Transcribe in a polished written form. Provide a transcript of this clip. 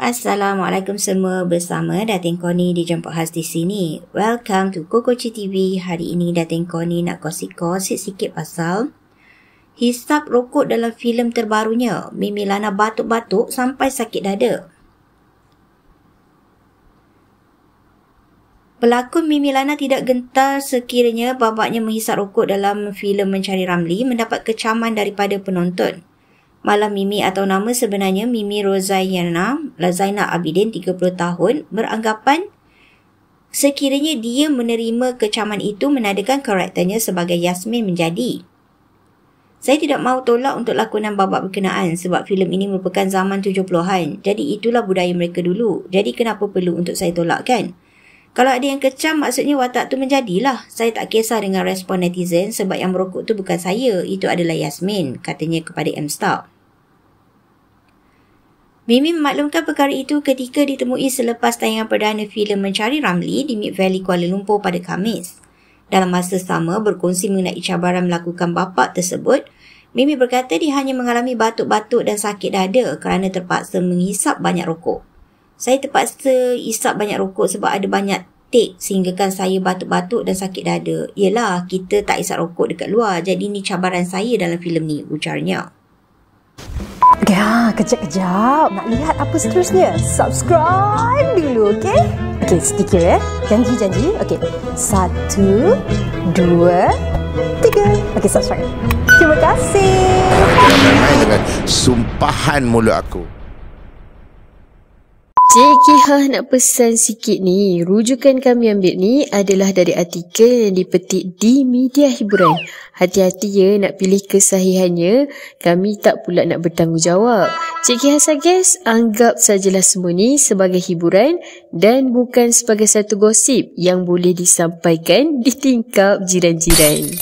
Assalamualaikum semua, bersama Datin Connie dijemput khas di sini. Welcome to Kokoci TV. Hari ini Datin Connie nak kongsi sikit pasal hisap rokok dalam filem terbarunya. Mimi Lana batuk-batuk sampai sakit dada. Pelakon Mimi Lana tidak gentar sekiranya babaknya menghisap rokok dalam filem Mencari Ramli mendapat kecaman daripada penonton. Malah Mimi atau nama sebenarnya Mimi Rozaina Abidin 30 tahun beranggapan sekiranya dia menerima kecaman itu menadakan karakternya sebagai Yasmin menjadi. Saya tidak mahu tolak untuk lakonan babak berkenaan sebab filem ini merupakan zaman 70-an. Jadi itulah budaya mereka dulu. Jadi kenapa perlu untuk saya tolak kan? Kalau ada yang kecam maksudnya watak tu menjadilah. Saya tak kisah dengan respon netizen sebab yang merokok tu bukan saya. Itu adalah Yasmin, katanya kepada M-Star. Mimi memaklumkan perkara itu ketika ditemui selepas tayangan perdana filem Mencari Ramli di Mid Valley Kuala Lumpur pada Khamis. Dalam masa sama berkongsi mengenai cabaran melakukan bapak tersebut, Mimi berkata dia hanya mengalami batuk-batuk dan sakit dada kerana terpaksa menghisap banyak rokok. Saya terpaksa hisap banyak rokok sebab ada banyak take sehinggakan saya batuk-batuk dan sakit dada. Yelah, kita tak hisap rokok dekat luar, jadi ni cabaran saya dalam filem ni, ujarnya. Ya, kejap-kejap. Nak lihat apa seterusnya? Subscribe dulu, okey? Okey, sedikit ya. Janji. Okey. 1, 2, 3. Okey, subscribe. Terima kasih. Jangan main dengan sumpahan mulut aku. Cik Kihah nak pesan sikit ni. Rujukan kami ambil ni adalah dari artikel yang dipetik di media hiburan. Hati-hati ya nak pilih kesahihannya. Kami tak pula nak bertanggungjawab. Cik Kihah suggest anggap sajalah semua ni sebagai hiburan dan bukan sebagai satu gosip yang boleh disampaikan di tingkap jiran-jiran.